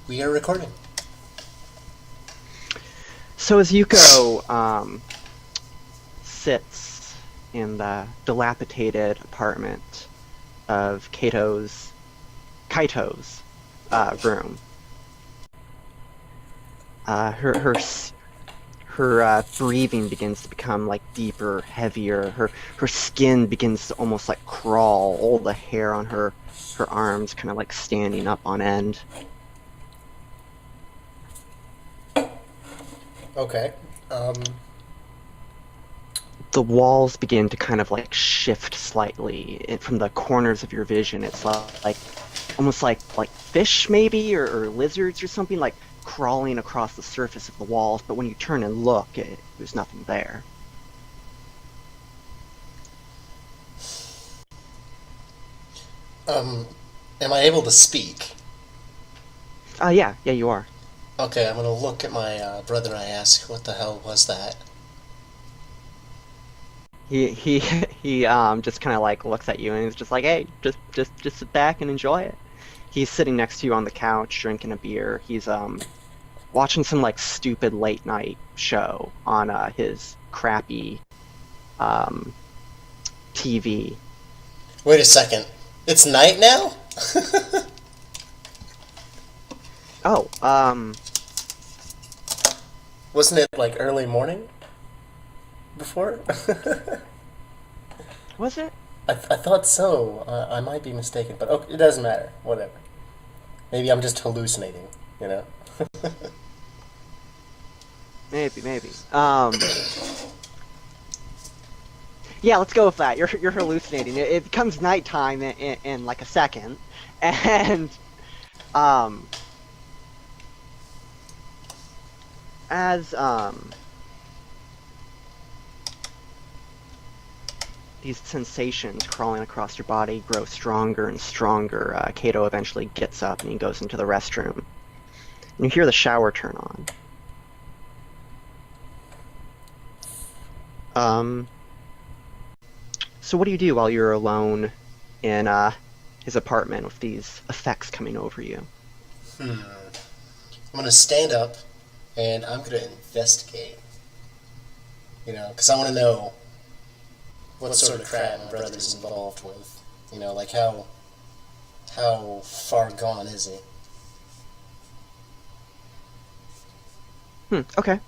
We are recording. So as Yuko sits in the dilapidated apartment of Kaito's room, her breathing begins to become like deeper, heavier. Her skin begins to almost like crawl. All the hair on her arms kind of like standing up on end. Okay. Um, The walls begin to kind of like shift slightly from the corners of your vision. It's like almost like fish maybe or lizards or something like crawling across the surface of the walls. But when you turn and look, there's nothing there. um, am I able to speak? Yeah, you are. Okay, I'm gonna look at my brother and I ask, what the hell was that? He he just kind of like looks at you and he's just like, hey, just sit back and enjoy it. He's sitting next to you on the couch drinking a beer. He's watching some like stupid late night show on his crappy um TV. Wait a second. It's night now? Oh, Wasn't it like early morning before? was it? I thought so. I might be mistaken, but okay, it doesn't matter. Whatever. Maybe I'm just hallucinating, you know? Maybe. Yeah, let's go with that. You're hallucinating. It becomes nighttime in like a second, and um, as these sensations crawling across your body grow stronger and stronger, Kato eventually gets up and he goes into the restroom. And you hear the shower turn on. Um, so what do you do while you're alone in his apartment with these effects coming over you? Hmm. I'm gonna stand up and I'm gonna investigate. You know, because I want to know what sort of crap my brother's involved with. You know, like how far gone is he? Okay.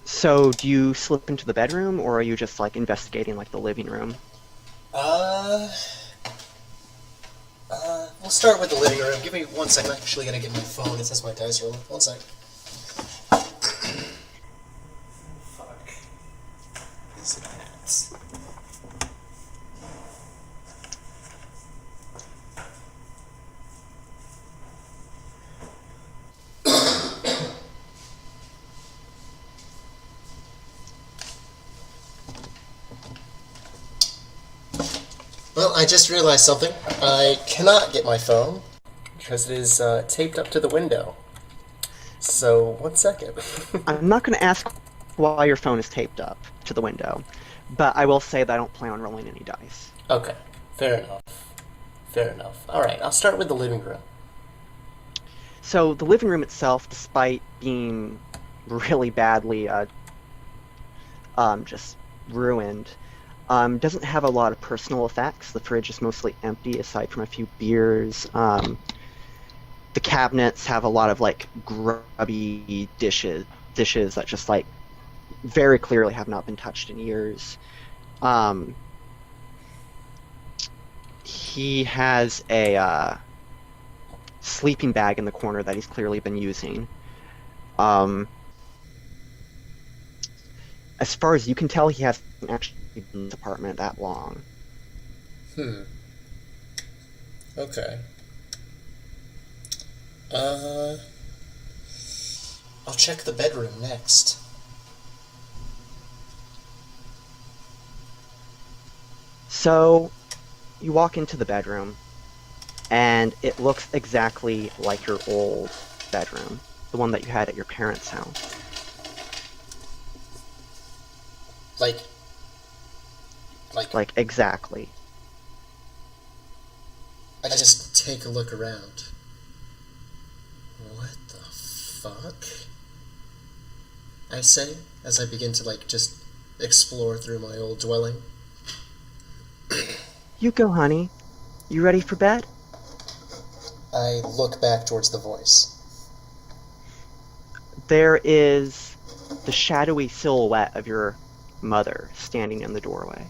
So do you slip into the bedroom, or are you just like investigating like the living room? Uh, we'll start with the living room. Give me 1 second. I'm actually gonna get my phone. It says my dice roll. 1 sec. Fuck. These nuts. Well, I just realized something. I cannot get my phone because it is taped up to the window. So, 1 second. I'm not going to ask why your phone is taped up to the window, but I will say that I don't plan on rolling any dice. Okay, fair enough. Fair enough. Alright, I'll start with the living room. So the living room itself, despite being really badly just ruined, doesn't have a lot of personal effects. The fridge is mostly empty aside from a few beers. The cabinets have a lot of like grubby dishes that just like very clearly have not been touched in years. Um, he has a sleeping bag in the corner that he's clearly been using. Um, as far as you can tell, he hasn't actually been in this apartment that long. Hmm. Okay. Uh, I'll check the bedroom next. So you walk into the bedroom, and it looks exactly like your old bedroom, the one that you had at your parents' house. Like, like, Like, exactly. I just take a look around. What the fuck? I say, as I begin to, just explore through my old dwelling. Youko, honey, you ready for bed? I look back towards the voice. There is the shadowy silhouette of your mother standing in the doorway.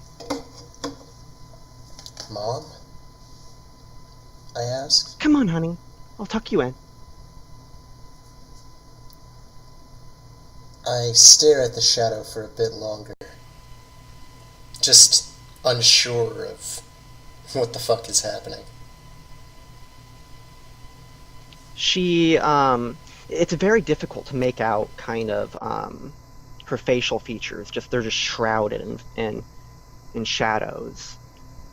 Mom? I ask. Come on, honey. I'll tuck you in. I stare at the shadow for a bit longer. Just unsure of what the fuck is happening. It's very difficult to make out kind of her facial features. They're just shrouded in shadows.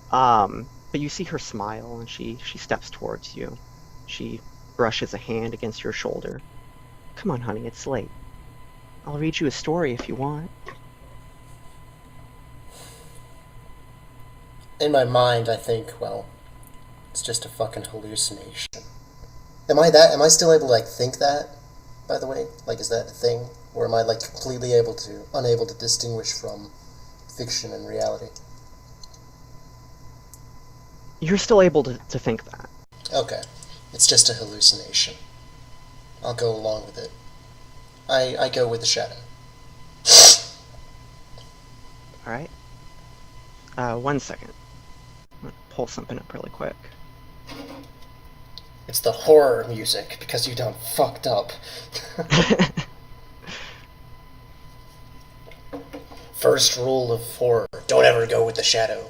But you see her smile, and she steps towards you. She brushes a hand against your shoulder. Come on, honey, it's late. I'll read you a story if you want. In my mind, I think, well, it's just a fucking hallucination. Am I still able to, think that, by the way? Is that a thing? Or am I, completely unable to distinguish from fiction and reality? You're still able to think that. Okay. It's just a hallucination. I'll go along with it. I go with the shadow. Alright. 1 second. I'm gonna pull something up really quick. It's the horror music, because you done fucked up. First rule of horror, don't ever go with the shadow.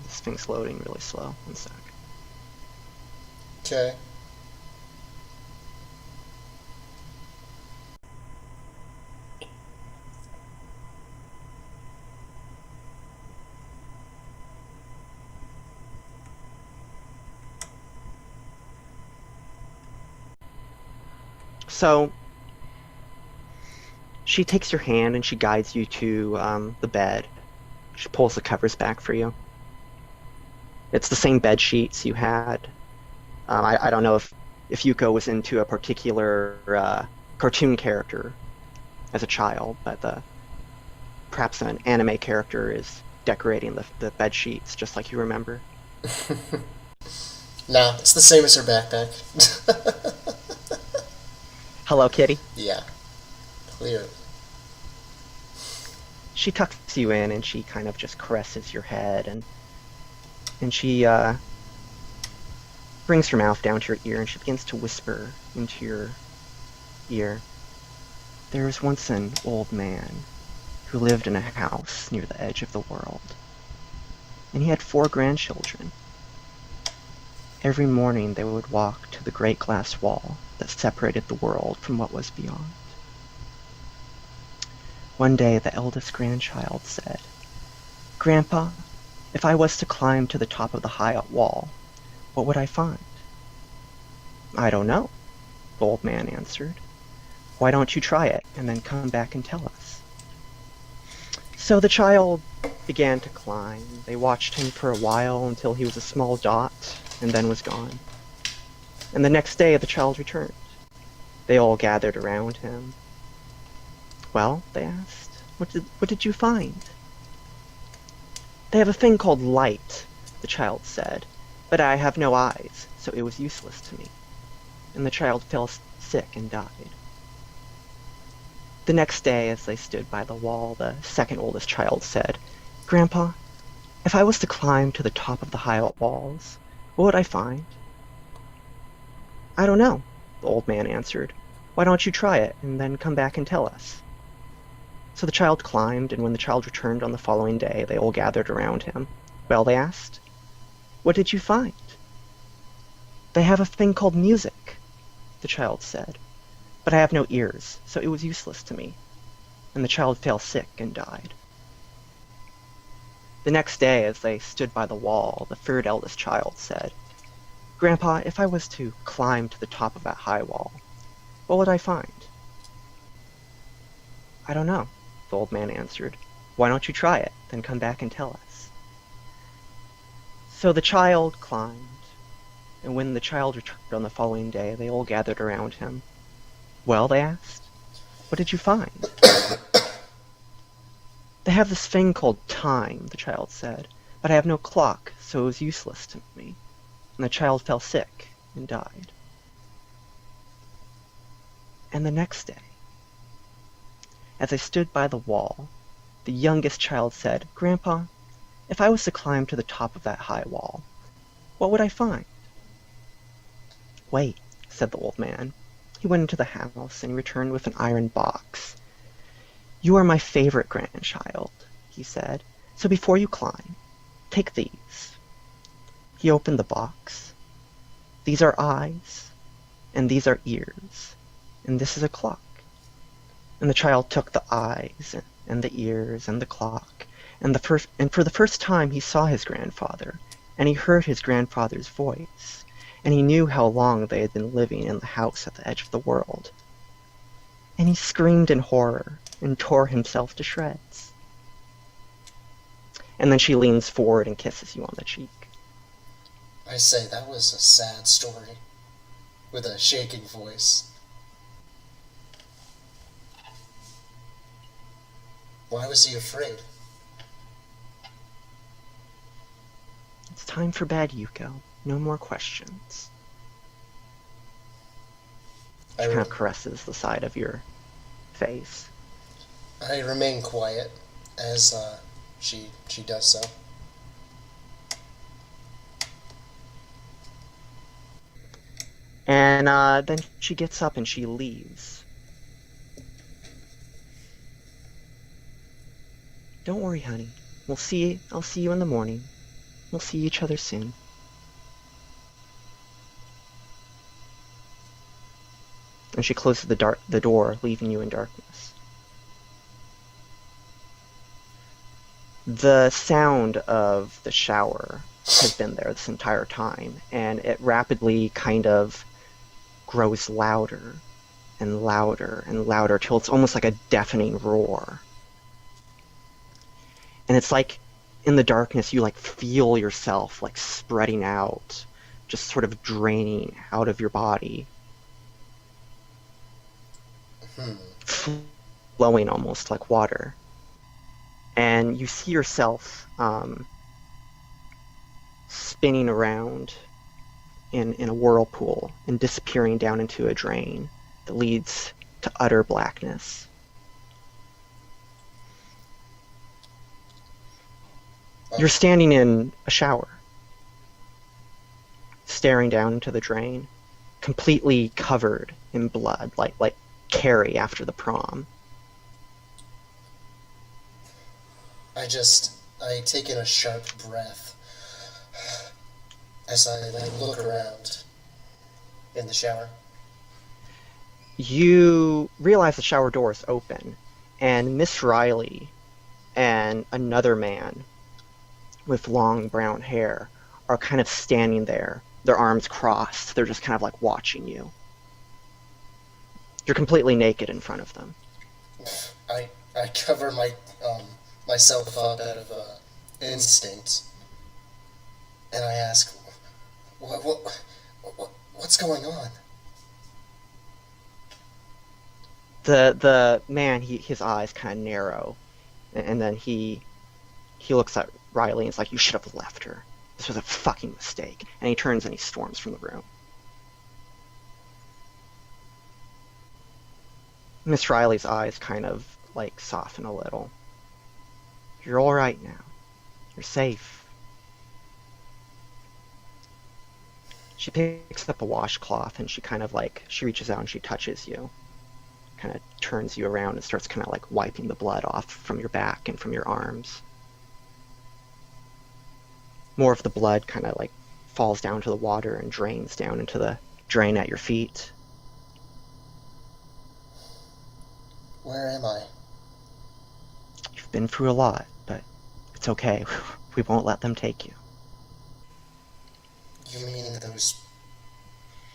This thing's loading really slow. 1 sec. Okay. So, she takes your hand and she guides you to the bed. She pulls the covers back for you. It's the same bed sheets you had. I don't know if Youko was into a particular cartoon character as a child, but perhaps an anime character is decorating the bed sheets, just like you remember. Nah, it's the same as her backpack. Hello, kitty. Yeah. Clearly. She tucks you in and she kind of just caresses your head and she brings her mouth down to your ear and she begins to whisper into your ear. There was once an old man who lived in a house near the edge of the world, and he had 4 grandchildren. Every morning they would walk to the great glass wall that separated the world from what was beyond. One day the eldest grandchild said, "Grandpa, if I was to climb to the top of the high wall, what would I find?" "I don't know," the old man answered. "Why don't you try it and then come back and tell us?" So the child began to climb. They watched him for a while until he was a small dot and then was gone. And the next day the child returned. They all gathered around him. "Well," they asked, what did you find?" "They have a thing called light," the child said, "but I have no eyes, so it was useless to me." And the child fell sick and died. The next day, as they stood by the wall, the second oldest child said, "Grandpa, if I was to climb to the top of the high walls, what would I find?" "I don't know," the old man answered. "Why don't you try it and then come back and tell us?" So the child climbed, and when the child returned on the following day, they all gathered around him. "Well," they asked, "what did you find?" "They have a thing called music," the child said, "but I have no ears, so it was useless to me." And the child fell sick and died. The next day, as they stood by the wall, the third eldest child said, "Grandpa, if I was to climb to the top of that high wall, What would I find? I don't know, the old man answered. Why don't you try it, then come back and tell us? So the child climbed, and when the child returned on the following day, they all gathered around him. Well, they asked, what did you find? They have this thing called time, the child said, but I have no clock, so it was useless to me. And the child fell sick and died. And the next day, as they stood by the wall, the youngest child said, Grandpa, if I was to climb to the top of that high wall, what would I find? Wait, said the old man. He went into the house and he returned with an iron box. You are my favorite grandchild, he said, so before you climb, take these. He opened the box. These are eyes, and these are ears, and this is a clock. And the child took the eyes and the ears and the clock, and for the first time he saw his grandfather, and he heard his grandfather's voice, and he knew how long they had been living in the house at the edge of the world. And he screamed in horror and tore himself to shreds. And then she leans forward and kisses you on the cheek. I say, that was a sad story. With a shaking voice. Why was he afraid? It's time for bed, Youko. No more questions. She kind of caresses the side of your face. I remain quiet as she does so. And then she gets up and she leaves. Don't worry, honey. I'll see you in the morning. We'll see each other soon. And she closes the door, leaving you in darkness. The sound of the shower has been there this entire time, and it rapidly kind of grows louder and louder and louder till it's almost like a deafening roar. And it's like in the darkness you like feel yourself like spreading out, just sort of draining out of your body. Flowing almost like water. And you see yourself spinning around in a whirlpool and disappearing down into a drain that leads to utter blackness. You're standing in a shower, staring down into the drain, completely covered in blood, like Carrie after the prom. I take in a sharp breath as I look around in the shower. You realize the shower door is open, and Miss Riley and another man with long brown hair are kind of standing there, their arms crossed. They're just kind of like watching you. You're completely naked in front of them. I cover myself up out of instinct, and I ask, what's going on? The man, his eyes kind of narrow, and then he looks at Riley and is like, you should have left her. This was a fucking mistake. And he turns and he storms from the room. Miss Riley's eyes kind of like soften a little. You're all right now. You're safe. She picks up a washcloth and she kind of like, she reaches out and she touches you. Kind of turns you around and starts kind of like wiping the blood off from your back and from your arms. More of the blood kind of like falls down to the water and drains down into the drain at your feet. Where am I? You've been through a lot, but it's okay. We won't let them take you. You mean those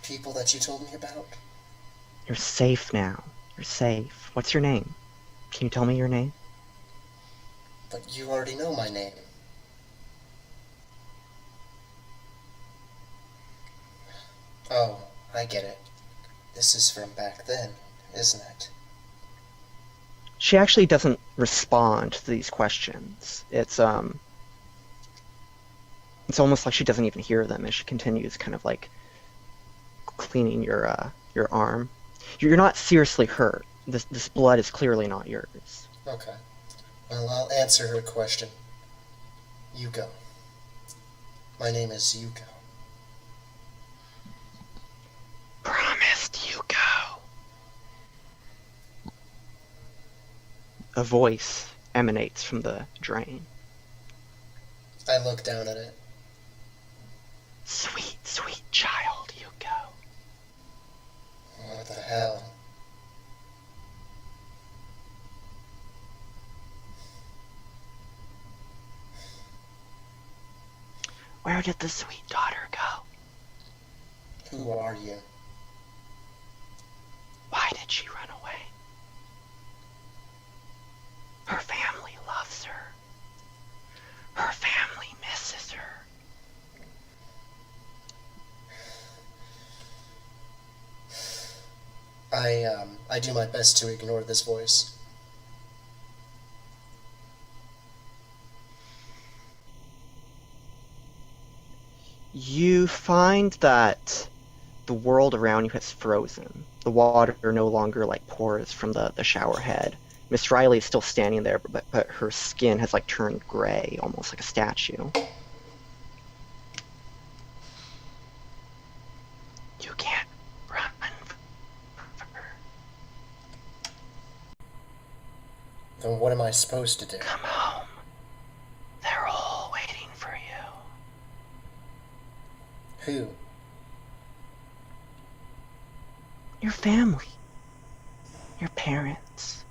people that you told me about? You're safe now. You're safe. What's your name? Can you tell me your name? But you already know my name. Oh, I get it. This is from back then, isn't it? She actually doesn't respond to these questions. It's almost like she doesn't even hear them as she continues kind of like cleaning your arm. You're not seriously hurt. This blood is clearly not yours. Okay. Well, I'll answer her question. Youko. My name is Youko. Promised, Youko. A voice emanates from the drain. I look down at it. Sweet, sweet child, Youko. What the hell? Where did the sweet daughter go? Who are you? Why did she run away? Her family loves her. Her family misses her. I do my best to ignore this voice. You find that the world around you has frozen. The water no longer like pours from the shower head. Miss Riley is still standing there, but her skin has like turned gray, almost like a statue. You can't run from her. Then what am I supposed to do? Come home. They're all waiting for you. Who? Your family. Your parents.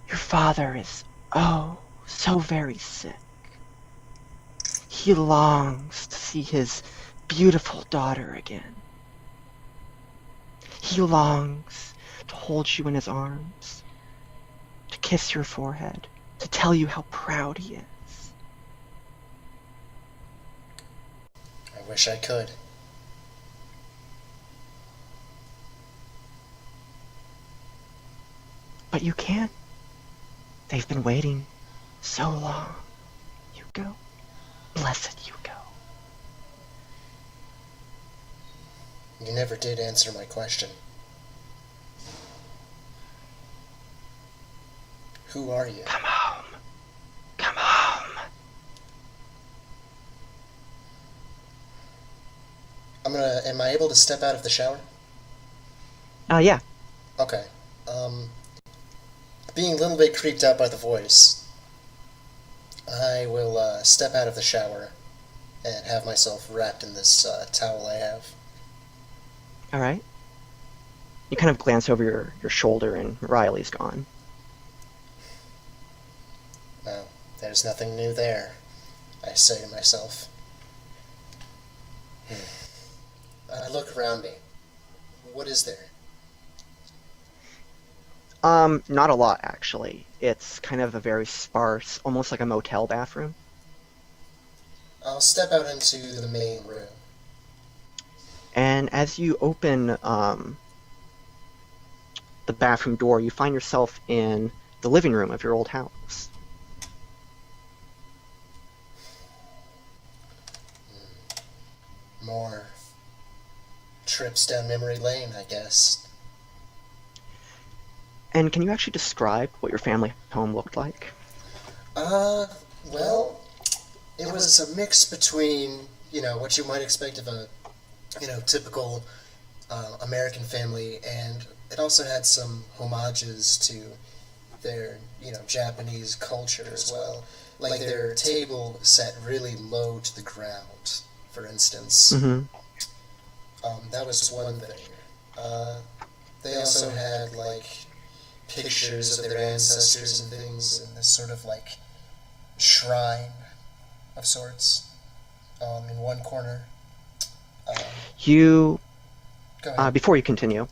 Your father is, oh, so very sick. He longs to see his beautiful daughter again. He longs to hold you in his arms, to kiss your forehead, to tell you how proud he is. I wish I could. But you can't. They've been waiting so long. Youko. Blessed Youko. You never did answer my question. Who are you? Come home. Come home. Am I able to step out of the shower? Yeah. Okay. Being a little bit creeped out by the voice, I will step out of the shower and have myself wrapped in this towel I have. All right. You kind of glance over your shoulder and Riley's gone. Well, there's nothing new there, I say to myself. I look around me. What is there? Not a lot actually. It's kind of a very sparse, almost like a motel bathroom. I'll step out into the main room. And as you open the bathroom door, you find yourself in the living room of your old house. More trips down memory lane, I guess. And can you actually describe what your family home looked like? Well, it was a mix between, what you might expect of a, typical American family, and it also had some homages to their, Japanese culture as well. Like their table set really low to the ground, for instance. Mm-hmm. That was one thing. They also had, pictures of their ancestors and things in this sort of, shrine of sorts in one corner. You Go ahead. Before you continue,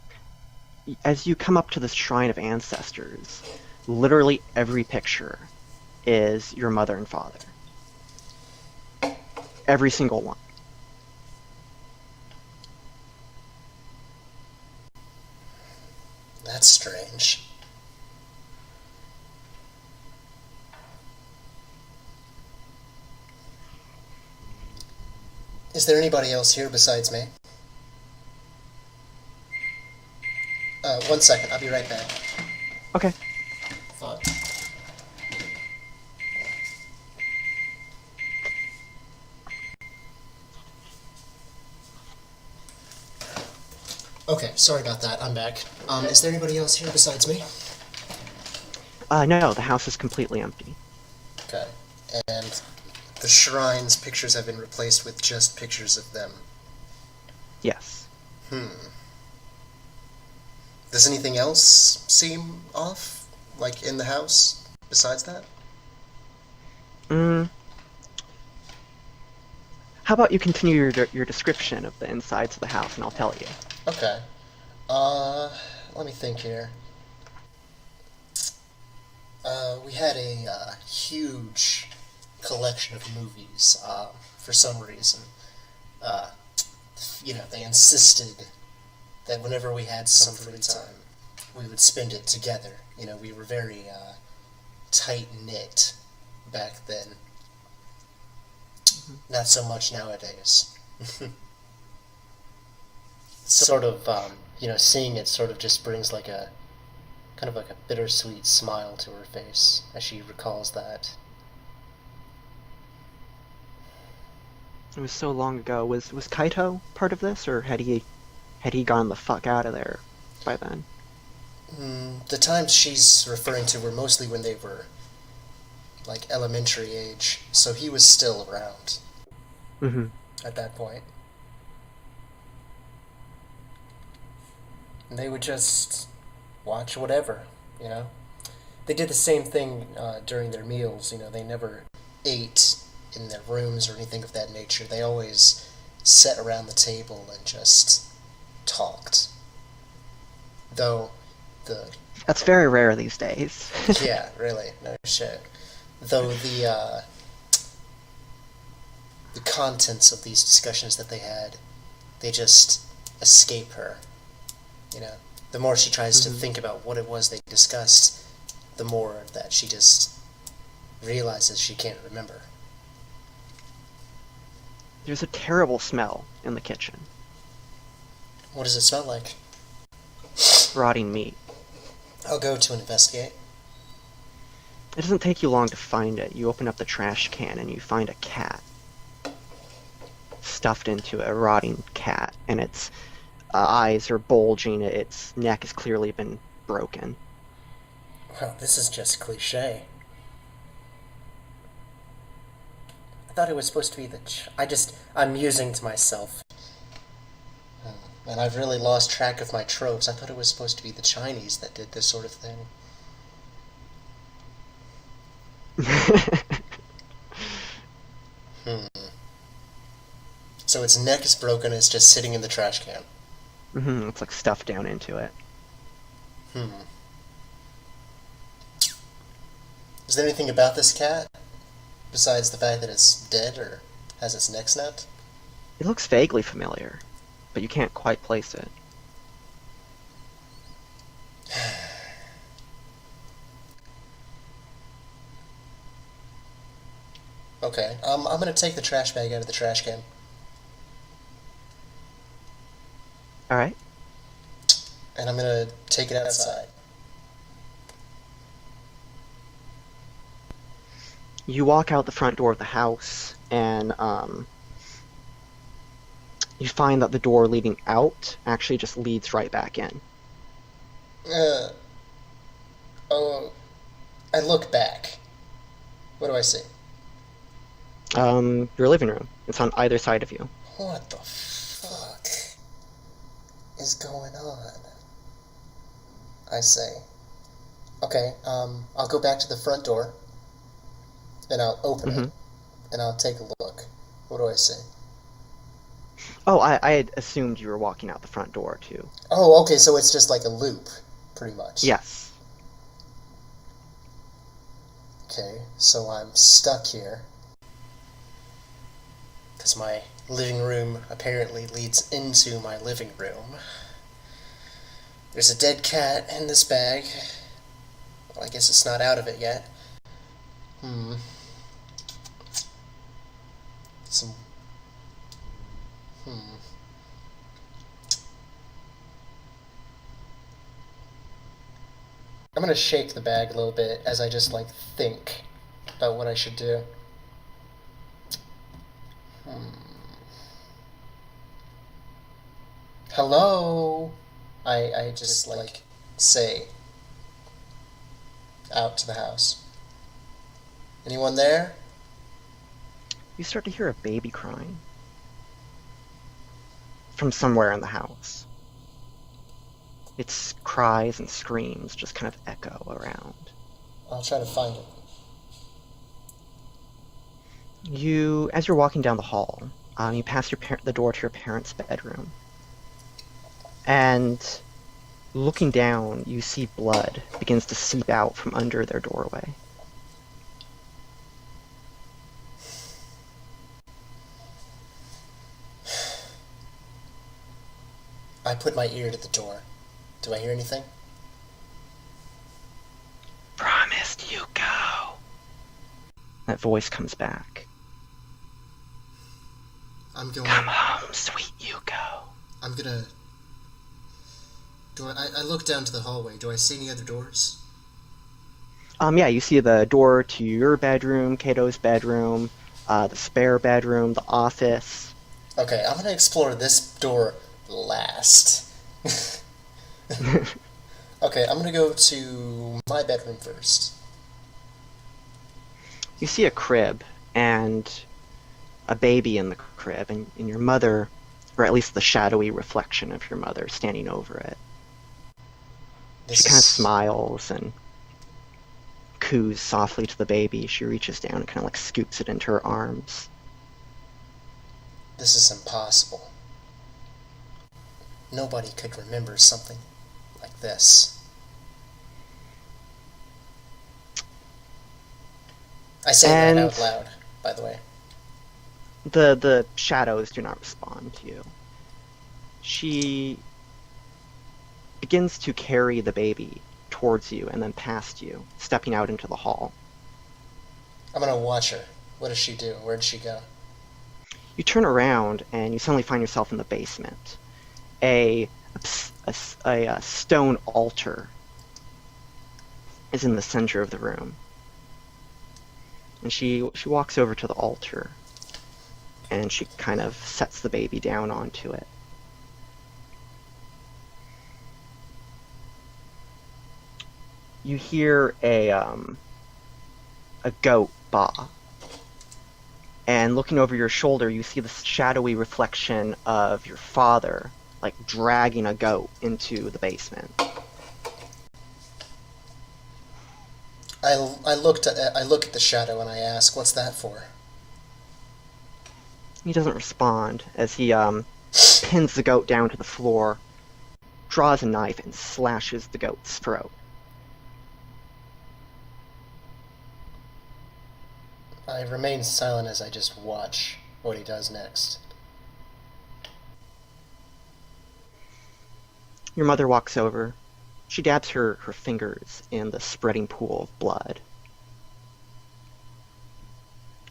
as you come up to this shrine of ancestors, literally every picture is your mother and father. Every single one. That's strange. Is there anybody else here besides me? 1 second, I'll be right back. Okay. Fine. Okay, sorry about that. I'm back. Is there anybody else here besides me? No, the house is completely empty. Okay. And the shrine's pictures have been replaced with just pictures of them. Yes. Does anything else seem off? Like in the house besides that? How about you continue your description of the insides of the house, and I'll tell you. Okay. Let me think here. We had a huge collection of movies. For some reason, they insisted that whenever we had some free time, we would spend it together. We were very tight knit back then. Not so much nowadays. Sort of, seeing it sort of just brings like a kind of like a bittersweet smile to her face as she recalls that. It was so long ago. Was Kaito part of this, or had he gone the fuck out of there by then? The times she's referring to were mostly when they were like elementary age, so he was still around at that point. And they would just watch whatever, you know? They did the same thing during their meals, they never ate in their rooms or anything of that nature. They always sat around the table and just talked. Though That's very rare these days. yeah, really, no shit. Though the contents of these discussions that they had, they just escape her. The more she tries to think about what it was they discussed, the more that she just realizes she can't remember. There's a terrible smell in the kitchen. What does it smell like? Rotting meat. I'll go to investigate. It doesn't take you long to find it. You open up the trash can and you find a cat. Stuffed into a rotting cat, and its eyes are bulging, its neck has clearly been broken. Well, this is just cliche. I thought it was supposed to be I'm musing to myself. And I've really lost track of my tropes. I thought it was supposed to be the Chinese that did this sort of thing. So its neck is broken, it's just sitting in the trash can. It's like stuffed down into it. Is there anything about this cat, besides the fact that it's dead or has its neck snapped? It looks vaguely familiar, but you can't quite place it. Okay, I'm gonna take the trash bag out of the trash can. Alright. And I'm gonna take it outside. You walk out the front door of the house, and you find that the door leading out actually just leads right back in. I look back. What do I see? Your living room. It's on either side of you. What the fuck is going on? I say. Okay, I'll go back to the front door, and I'll open it, and I'll take a look. What do I see? Oh, I had assumed you were walking out the front door too. Oh, okay, so it's just like a loop, pretty much. Yes. Okay, so I'm stuck here. Because my living room apparently leads into my living room. There's a dead cat in this bag. Well, I guess it's not out of it yet. Some. I'm gonna shake the bag a little bit as I just, like, think about what I should do. Hello? I just, like, say out to the house. Anyone there? You start to hear a baby crying from somewhere in the house. Its cries and screams just kind of echo around. I'll try to find it. As you're walking down the hall, you pass the door to your parents' bedroom. And looking down, you see blood begins to seep out from under their doorway. I put my ear to the door. Do I hear anything? Promised, Youko. That voice comes back. I'm going. Come home, sweet Youko. I'm gonna. I look down to the hallway. Do I see any other doors? Yeah, you see the door to your bedroom, Kato's bedroom, the spare bedroom, the office. Okay, I'm gonna explore this door last. Okay, I'm gonna go to my bedroom first. You see a crib and a baby in the crib, and your mother, or at least the shadowy reflection of your mother, standing over it. She kind of smiles and coos softly to the baby. She reaches down and kind of like scoops it into her arms. This is impossible. Nobody could remember something like this. I say that out loud, by the way. The shadows do not respond to you. She begins to carry the baby towards you and then past you, stepping out into the hall. I'm gonna watch her. What does she do? Where'd she go? You turn around and you suddenly find yourself in the basement. A stone altar is in the center of the room. And she walks over to the altar and she kind of sets the baby down onto it. You hear a goat baa. And looking over your shoulder, you see the shadowy reflection of your father, like dragging a goat into the basement. I look at the shadow and I ask, "What's that for?" He doesn't respond as he pins the goat down to the floor, draws a knife, and slashes the goat's throat. I remain silent as I just watch what he does next. Your mother walks over. She dabs her fingers in the spreading pool of blood.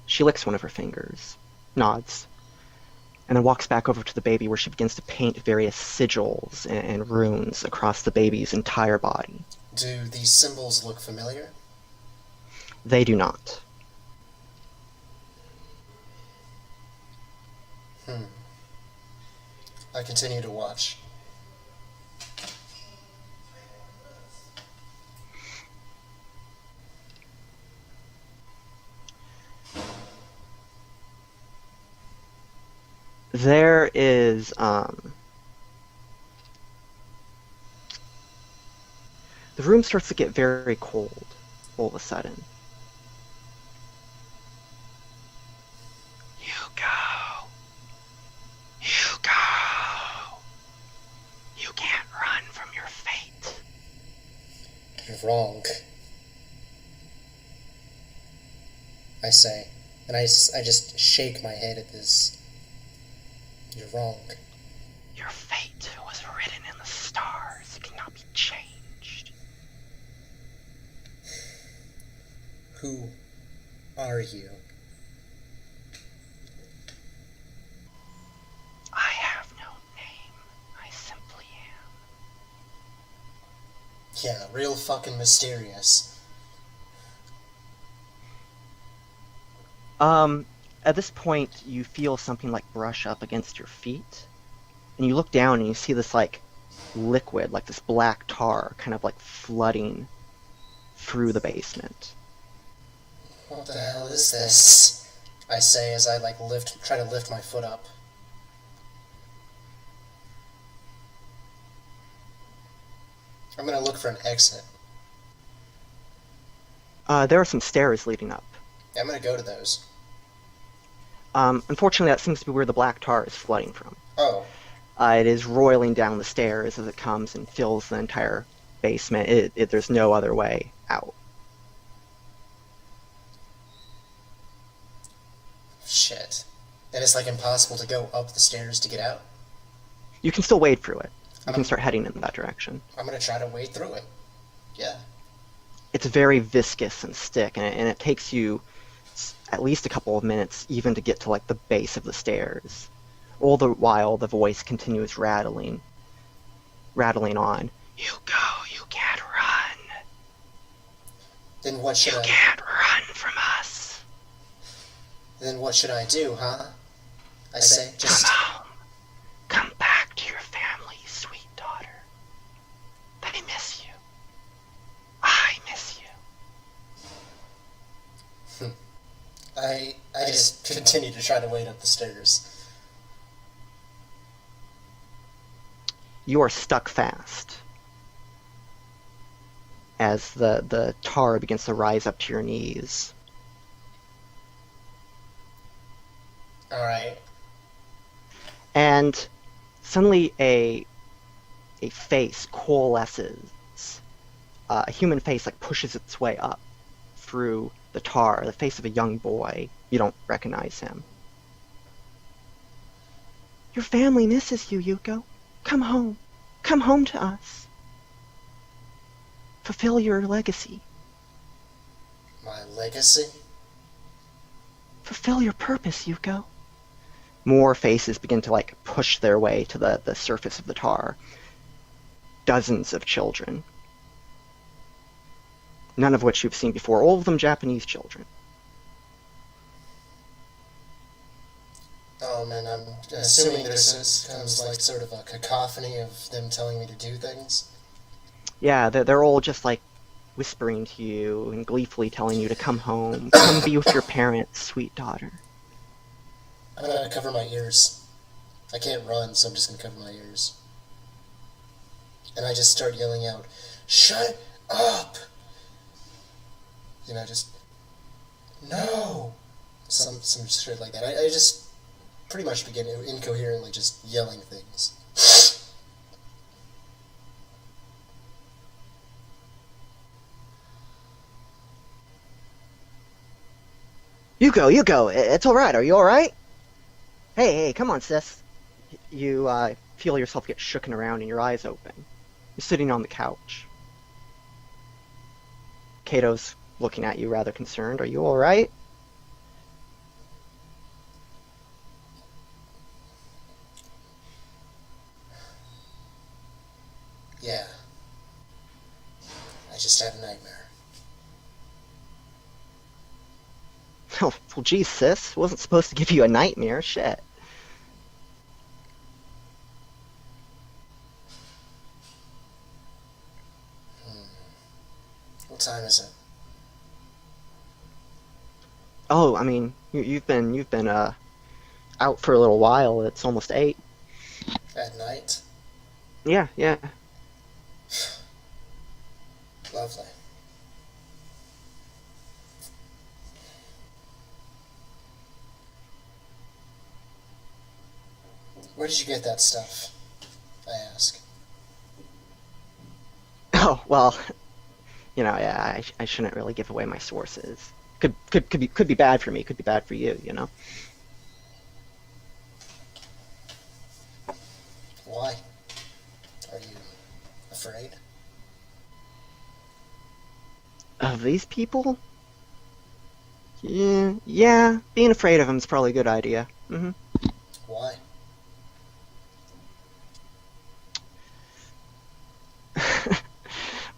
She licks one of her fingers, nods, and then walks back over to the baby where she begins to paint various sigils and runes across the baby's entire body. Do these symbols look familiar? They do not. I continue to watch. There is, the room starts to get very cold all of a sudden. Youko! Youko! You're wrong, I say. And I just shake my head at this. You're wrong. Your fate was written in the stars. It cannot be changed. Who are you? I have no name. I simply am. Yeah, real fucking mysterious. At this point, you feel something like brush up against your feet, and you look down and you see this like liquid, like this black tar, kind of like flooding through the basement. What the hell is this? I say as I try to lift my foot up. I'm gonna look for an exit. There are some stairs leading up. Yeah, I'm gonna go to those. Unfortunately, that seems to be where the black tar is flooding from. Oh. It is roiling down the stairs as it comes and fills the entire basement. There's no other way out. Shit. And it's like impossible to go up the stairs to get out? You can still wade through it. You can start heading in that direction. I'm gonna try to wade through it. Yeah. It's very viscous and thick, and it takes you at least a couple of minutes even to get to like the base of the stairs. All the while, the voice continues rattling on. Youko, you can't run. Then what should You can't run from us. Then what should I do, huh? I say, just... Come home. Come back to your family, sweet daughter. They miss you. I miss you. I just continue to try to wade up the stairs. You are stuck fast as the tar begins to rise up to your knees. Alright. And suddenly a face coalesces. A human face like pushes its way up through the tar, the face of a young boy. You don't recognize him. Your family misses you, Youko. Come home. Come home to us. Fulfill your legacy. My legacy? Fulfill your purpose, Youko. More faces begin to like push their way to the surface of the tar. Dozens of children. None of which you've seen before. All of them Japanese children. Oh man, I'm assuming there's comes like sort of a cacophony of them telling me to do things. Yeah, they're all just like whispering to you and gleefully telling you to come home. Come be with your parents, sweet daughter. I'm gonna cover my ears. I can't run, so I'm just gonna cover my ears. And I just start yelling out, "Shut up!" You know, just, no! Some shit like that. I just pretty much begin incoherently just yelling things. Youko, it's alright. Are you alright? Hey, come on, sis. You feel yourself get shooken around and your eyes open. You're sitting on the couch. Kato's looking at you rather concerned. Are you alright? Yeah. I just had a nightmare. Oh, well, geez, sis. Wasn't supposed to give you a nightmare. Shit. What time is it? Oh, I mean, you've been out for a little while. It's almost 8. At night? Yeah. Lovely. Where did you get that stuff? I ask. Oh, well, Yeah, I shouldn't really give away my sources. Could be bad for me. Could be bad for you. Why? Are you afraid? Of these people? Yeah, yeah. Being afraid of them is probably a good idea. Why?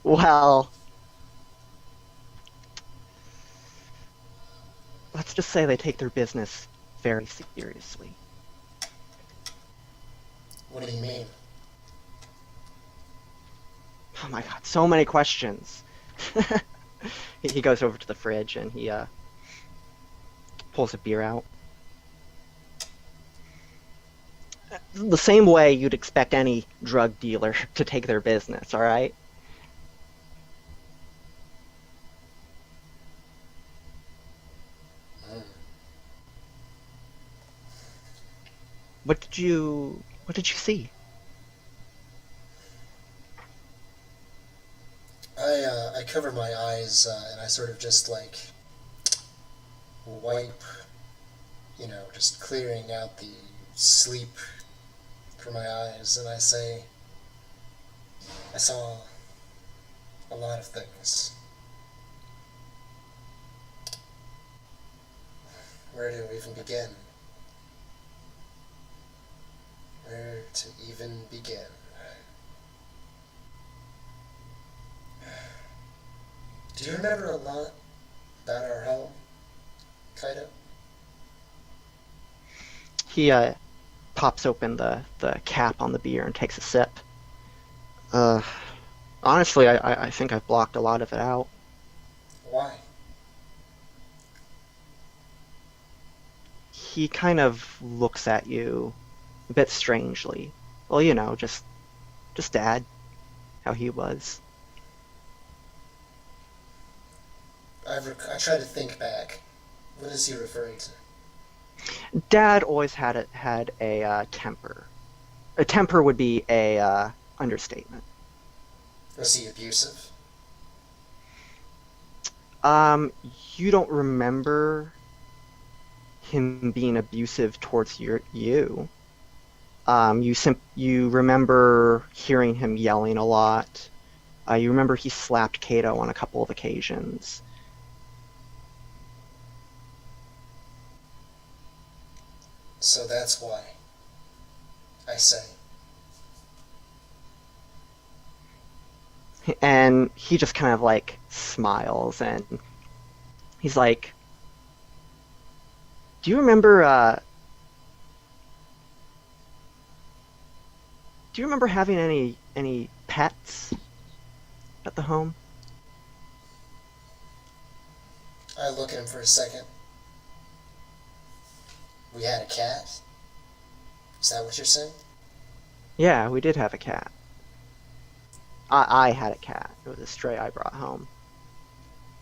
Well, let's just say they take their business very seriously. What do you mean? Oh my God, so many questions. He goes over to the fridge and he pulls a beer out. The same way you'd expect any drug dealer to take their business, all right? Hmm. What did you see? I cover my eyes and I sort of just like wipe, just clearing out the sleep from my eyes, and I say, I saw a lot of things. Where to even begin? Where to even begin? Do you remember a lot about our home, Kaido? He pops open the cap on the beer and takes a sip. Uh, Honestly, I think I've blocked a lot of it out. Why? He kind of looks at you a bit strangely. Well, just Dad, how he was. I try to think back. What is he referring to? Dad always had a temper. A temper would be a understatement. Was he abusive? Um, you don't remember him being abusive towards you. You remember hearing him yelling a lot. You remember he slapped Kato on a couple of occasions. So that's why. I say. And he just kind of like smiles and he's like, "Do you remember having any pets at the home?" I look at him for a second. We had a cat? Is that what you're saying? Yeah, we did have a cat. I had a cat. It was a stray I brought home.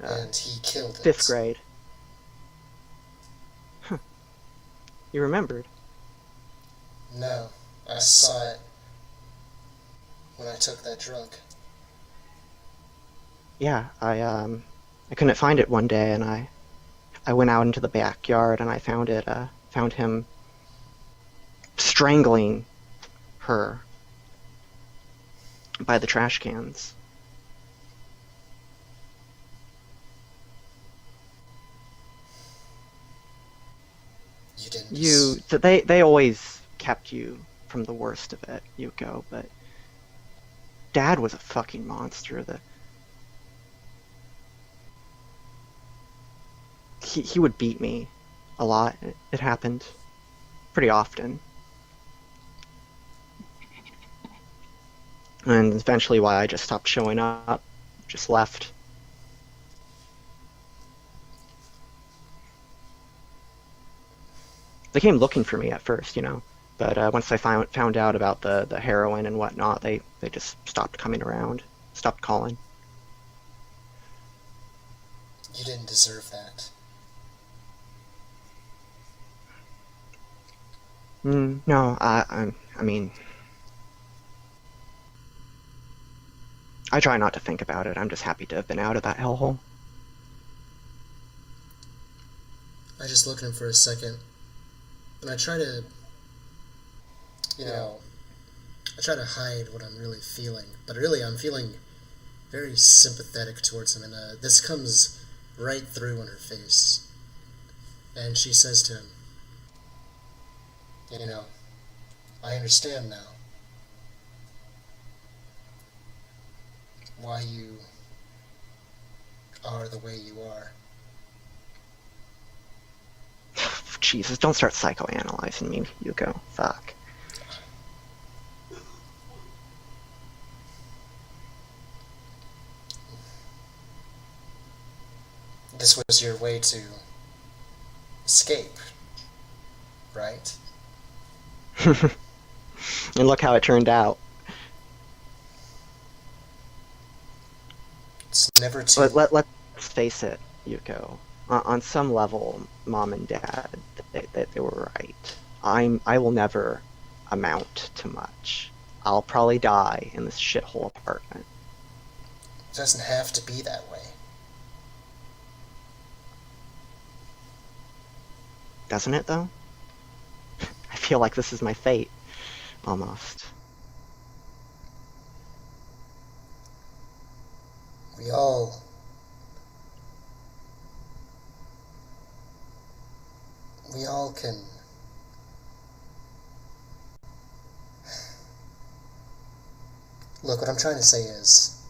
Uh, And he killed Fifth it. grade. You remembered? No, I saw it when I took that drug. Yeah, I couldn't find it one day, and I went out into the backyard and I found it. Found him strangling her by the trash cans. You didn't They always kept you from the worst of it, Yuko, but Dad was a fucking monster. He would beat me a lot. It happened pretty often. And eventually why I just stopped showing up, just left. They came looking for me at first. But once they found out about the heroin and whatnot, they just stopped coming around, stopped calling. You didn't deserve that. No, I mean, I try not to think about it. I'm just happy to have been out of that hellhole. I just look at him for a second, and I try to, you know, I try to hide what I'm really feeling, but really I'm feeling very sympathetic towards him, and this comes right through on her face. And she says to him, you know, I understand now why you are the way you are. Jesus, don't start psychoanalyzing me, Yuko. Fuck. This was your way to escape, right? And look how it turned out. It's never too... Let's face it, Yuko. On some level, Mom and Dad, they were right. I will never amount to much. I'll probably die in this shithole apartment. It doesn't have to be that way. Doesn't it, though? I feel like this is my fate, almost. We all... We all can... Look, what I'm trying to say is...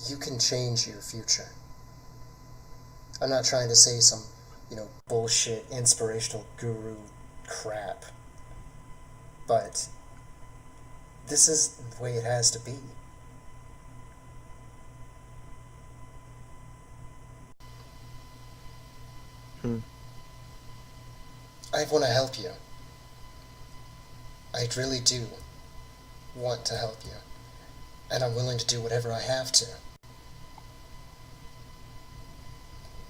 You can change your future. I'm not trying to say some, bullshit, inspirational guru crap. But this is the way it has to be. I want to help you. I really do want to help you. And I'm willing to do whatever I have to.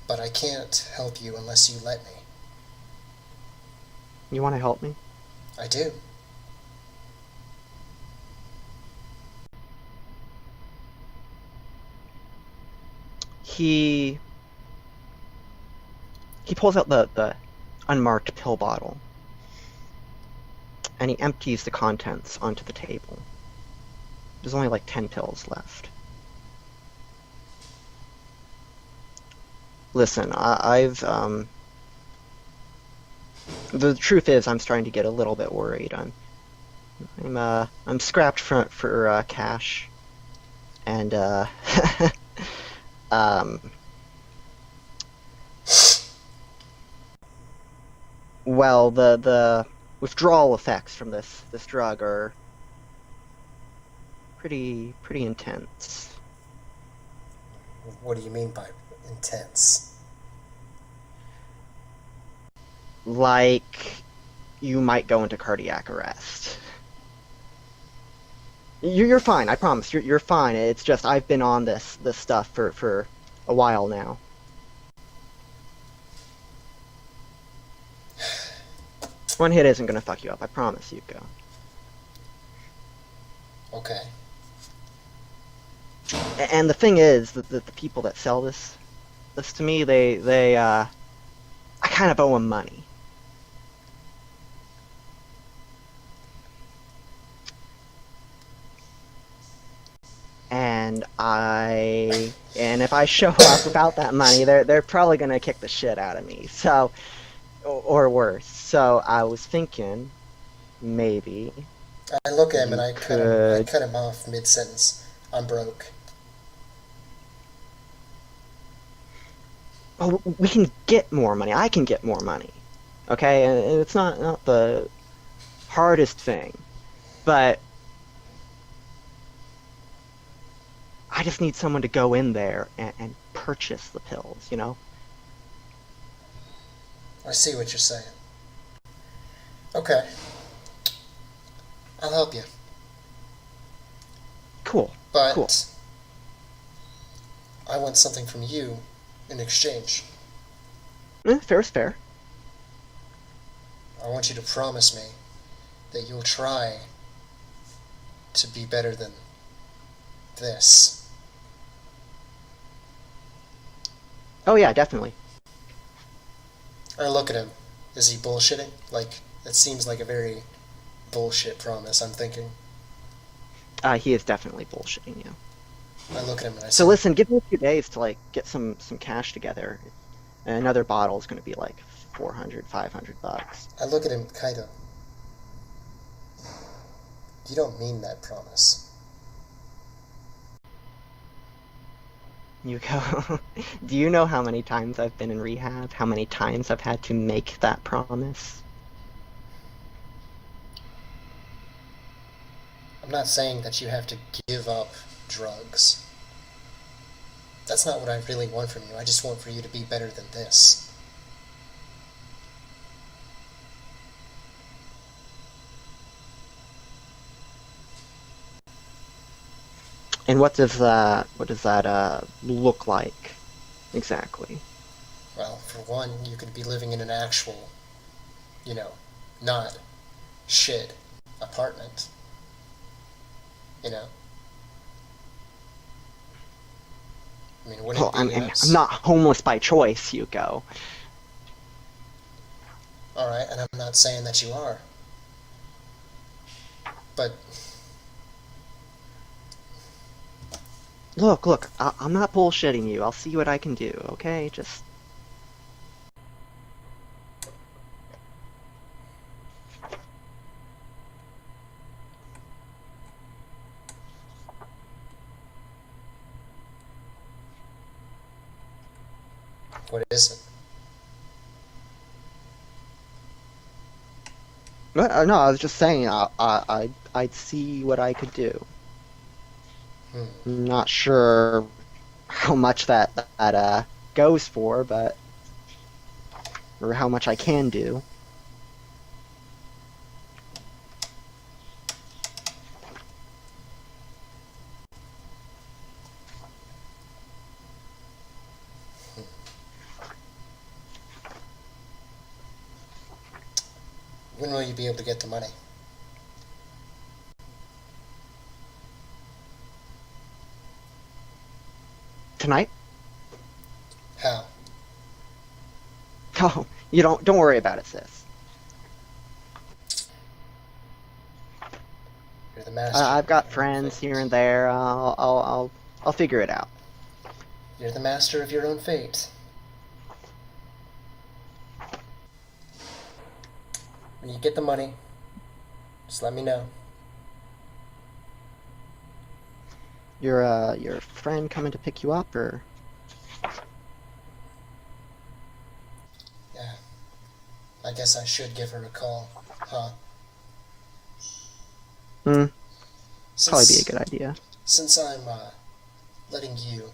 But I can't help you unless you let me. You want to help me? I do. He pulls out the unmarked pill bottle, and he empties the contents onto the table. There's only like 10 pills left. Listen, the truth is I'm starting to get a little bit worried. I'm scrapped for cash, and well, the withdrawal effects from this drug are pretty intense. What do you mean by intense? Like, you might go into cardiac arrest. You're fine, I promise. You're fine. It's just I've been on this stuff for a while now. One hit isn't gonna fuck you up, I promise, Yuko. Okay. And the thing is that the people that sell this to me, I kind of owe them money. And if I show up without that money, they're probably gonna kick the shit out of me. So, or worse. So I was thinking, maybe. I look at him and I cut him off mid-sentence. I'm broke. Oh, we can get more money. I can get more money. Okay, and it's not the hardest thing, but I just need someone to go in there and purchase the pills, you know? I see what you're saying. Okay. I'll help you. Cool. But cool. I want something from you in exchange. Fair is fair. I want you to promise me that you'll try to be better than this. Oh yeah, definitely. I look at him. Is he bullshitting? Like, it seems like a very bullshit promise, I'm thinking. He is definitely bullshitting you. I look at him and I So say, listen, give me a few days to like get some cash together. And another bottle is going to be like 400, 500 bucks. I look at him, Kaido. You don't mean that promise. Yuko, do you know how many times I've been in rehab? How many times I've had to make that promise? I'm not saying that you have to give up drugs. That's not what I really want from you. I just want for you to be better than this. And what does that look like exactly? Well, for one, you could be living in an actual, you know, not shit apartment. You know? I mean, wouldn't Well, it I'm, be I'm I'm not homeless by choice, Yuko. Alright, and I'm not saying that you are. But Look, I'm not bullshitting you. I'll see what I can do, okay? Just what is it? no, I was just saying I'd see what I could do. Hmm. I'm not sure how much that goes for, but or how much I can do. When will you be able to get the money? Tonight? How? Oh, you don't worry about it, sis. You're the master I've got of your own friends here fate. and there. I'll figure it out. You're the master of your own fate. When you get the money, just let me know. Your friend coming to pick you up, or Yeah, I guess I should give her a call, huh? hmm, probably be a Since good idea. since I'm letting you,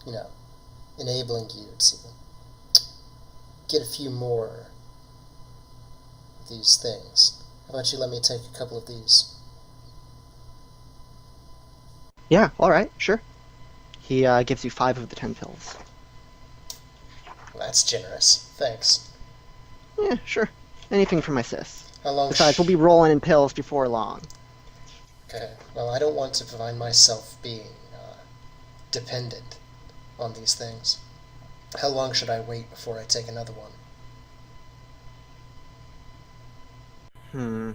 you know, enabling you to get a few more of these things. How about you let me take a couple of these? Yeah, all right, sure. He gives you 5 of the 10 pills. Well, that's generous. Thanks. Yeah, sure. Anything for my sis. How long? Besides, we'll be rolling in pills before long. Okay. Well, I don't want to find myself being dependent on these things. How long should I wait before I take another one? Hmm.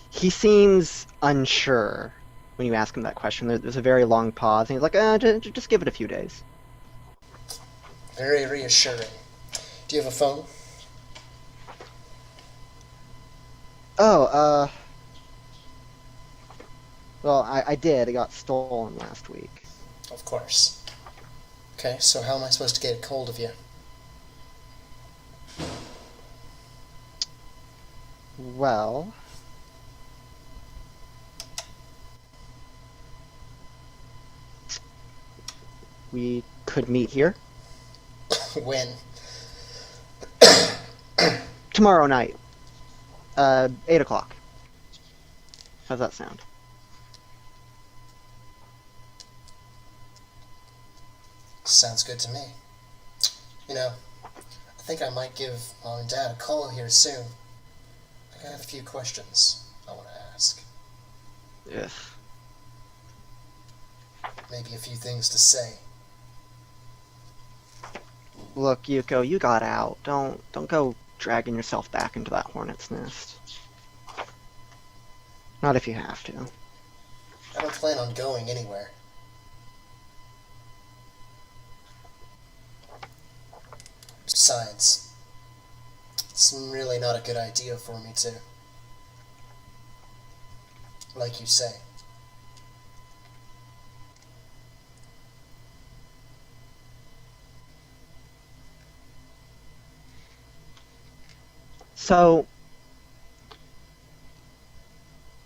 He seems unsure when you ask him that question. There's a very long pause, and he's like, just give it a few days. Very reassuring. Do you have a phone? Oh, well, I did. It got stolen last week. Of course. Okay, so how am I supposed to get a hold of you? Well, we could meet here When? tomorrow night, 8 o'clock. How's that sound? Sounds good to me. You know, I think I might give Mom and Dad a call here soon. I got a few questions I want to ask. Yes. Maybe a few things to say. Look, Yuko, you got out. Don't go dragging yourself back into that hornet's nest. Not if you have to. I don't plan on going anywhere. Besides, it's really not a good idea for me to, like you say. So,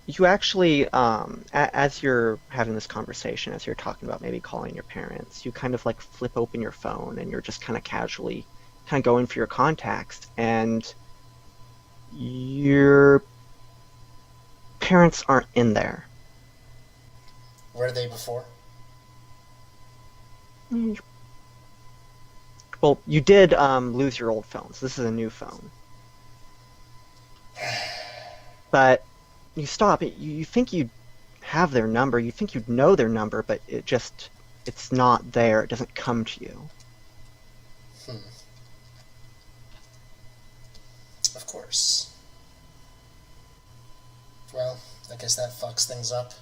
you actually, as you're having this conversation, as you're talking about maybe calling your parents, you kind of like flip open your phone and you're just kind of casually kind of going for your contacts, and your parents aren't in there. Were they before? Mm, Well, you did lose your old phone, so this is a new phone. But you stop it. You think you have their number. You think you know their number, but it's not there. It doesn't come to you. Hmm. Of course. Well, I guess that fucks things up.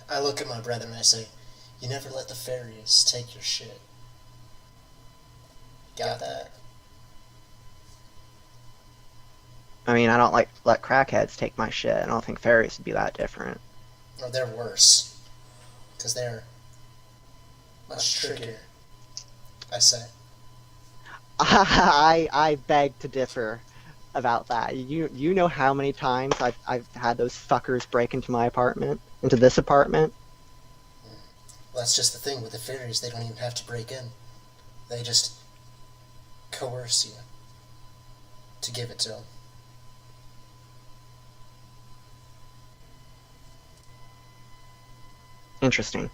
I look at my brother and I say, you never let the fairies take your shit. Got that? I mean, I don't like let crackheads take my shit. I don't think fairies would be that different. Or they're worse. Because they're much trickier, I say. I beg to differ about that. You know how many times I've had those fuckers break into my apartment, into this apartment. Well, that's just the thing with the fairies, they don't even have to break in. They just coerce you to give it to them. Interesting.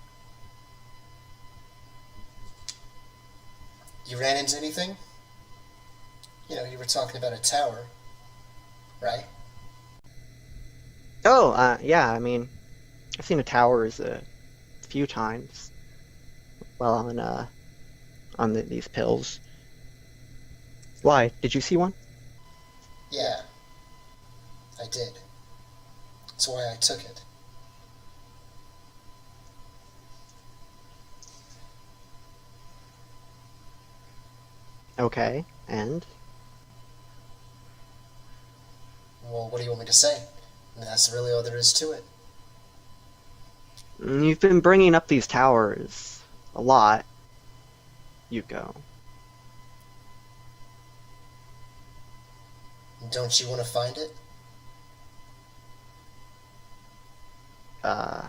You ran into anything? You know, you were talking about a tower, right? Oh, yeah. I mean, I've seen the towers a few times while on these pills. Why? Did you see one? Yeah, I did. That's why I took it. Okay. And Well, what do you want me to say? And that's really all there is to it. you've been bringing up these towers a lot, Yuko. Don't you want to find it? Uh,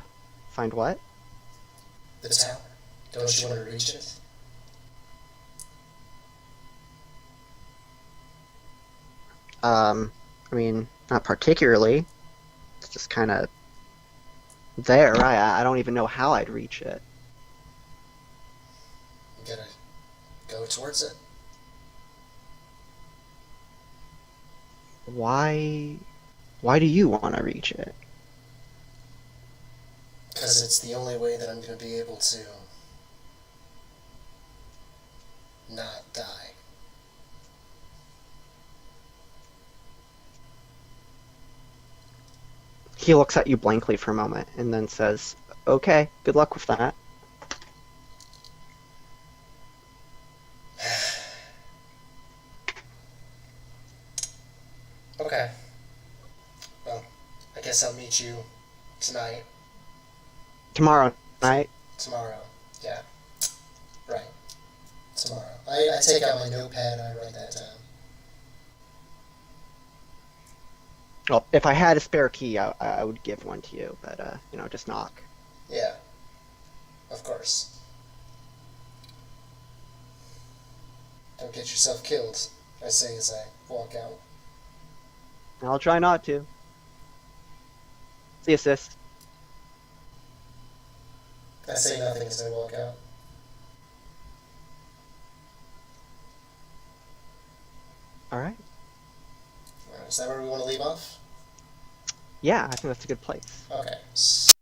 find what? The tower. Don't you want to reach it? I mean, not particularly. It's just kind of there. I don't even know how I'd reach it. You gotta go towards it. Why? Why do you want to reach it? Because it's the only way that I'm gonna be able to not die. He looks at you blankly for a moment and then says, "Okay, good luck with that." Okay. Well, I guess I'll meet you tonight. Tomorrow night. Tomorrow. Yeah. Right. Tomorrow. I take out my notepad and I write that down. Well, if I had a spare key, I would give one to you, but just knock. Yeah. Of course. Don't get yourself killed, I say as I walk out. I'll try not to. See you, sis. I say nothing as I walk out. All right. Is that where we want to leave off? Yeah, I think that's a good place. Okay.